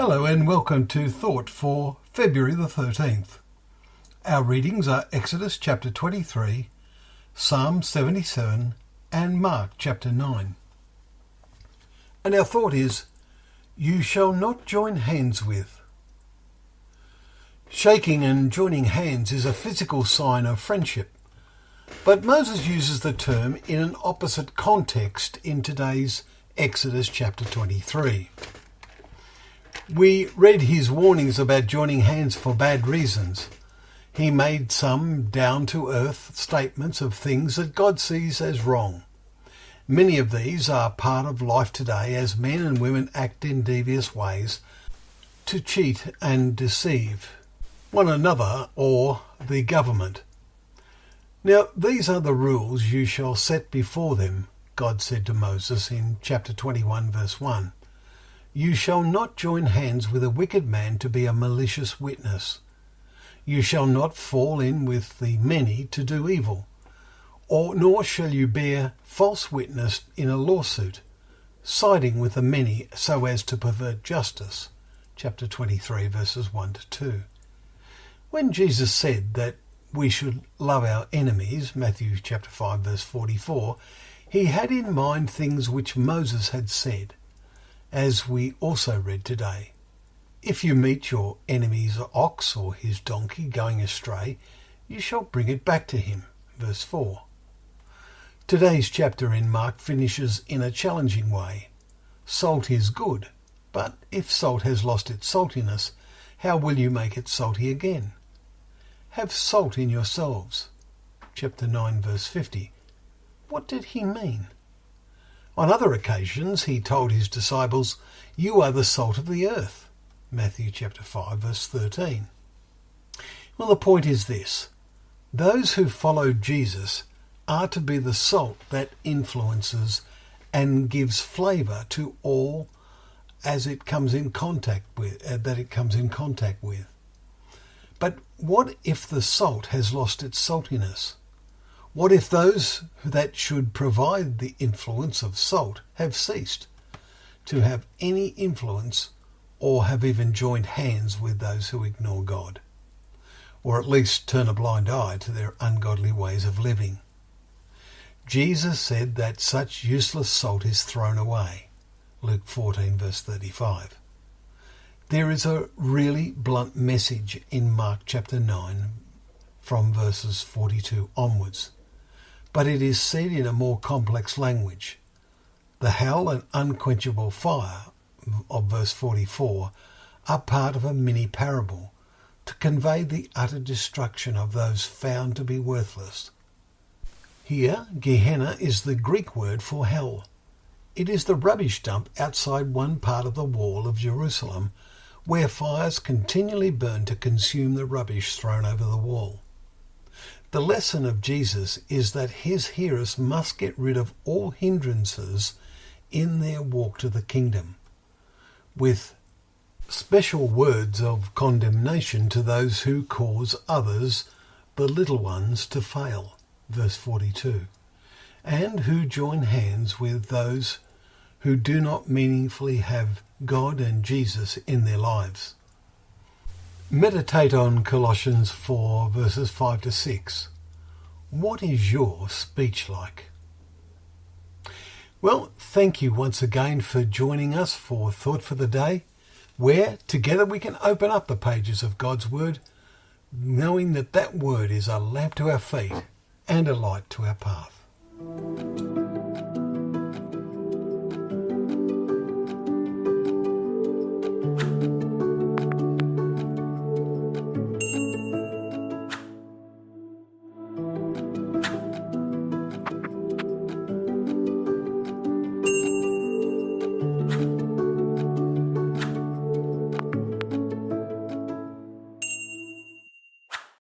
Hello and welcome to Thought for February the 13th. Our readings are Exodus chapter 23, Psalm 77 and Mark chapter 9. And our thought is, you shall not join hands with. Shaking and joining hands is a physical sign of friendship, but Moses uses the term in an opposite context in today's Exodus chapter 23. We read his warnings about joining hands for bad reasons. He made some down-to-earth statements of things that God sees as wrong. Many of these are part of life today as men and women act in devious ways to cheat and deceive one another or the government. Now, these are the rules you shall set before them, God said to Moses in chapter 21 verse 1. You shall not join hands with a wicked man to be a malicious witness. You shall not fall in with the many to do evil, nor shall you bear false witness in a lawsuit, siding with the many so as to pervert justice. Chapter 23 verses 1 to 2. When Jesus said that we should love our enemies, Matthew chapter 5 verse 44, he had in mind things which Moses had said, as we also read today. If you meet your enemy's ox or his donkey going astray, you shall bring it back to him. Verse 4. Today's chapter in Mark finishes in a challenging way. Salt is good, but if salt has lost its saltiness, how will you make it salty again? Have salt in yourselves. Chapter 9 verse 50. What did he mean? On other occasions, he told his disciples, you are the salt of the earth. Matthew chapter 5, verse 13. Well, the point is this. Those who follow Jesus are to be the salt that influences and gives flavour to all as it comes in contact with, But what if the salt has lost its saltiness? What if those that should provide the influence of salt have ceased to have any influence or have even joined hands with those who ignore God, or at least turn a blind eye to their ungodly ways of living? Jesus said that such useless salt is thrown away. Luke 14 verse 35. There is a really blunt message in Mark chapter 9 from verses 42 onwards. But it is said in a more complex language. The hell and unquenchable fire of verse 44 are part of a mini parable to convey the utter destruction of those found to be worthless. Here, Gehenna is the Greek word for hell. It is the rubbish dump outside one part of the wall of Jerusalem where fires continually burn to consume the rubbish thrown over the wall. The lesson of Jesus is that his hearers must get rid of all hindrances in their walk to the kingdom, with special words of condemnation to those who cause others, the little ones, to fail, verse 42, and who join hands with those who do not meaningfully have God and Jesus in their lives. Meditate on Colossians 4 verses 5 to 6. What is your speech like? Well, thank you once again for joining us for Thought for the Day, where together we can open up the pages of God's Word, knowing that that Word is a lamp to our feet and a light to our path.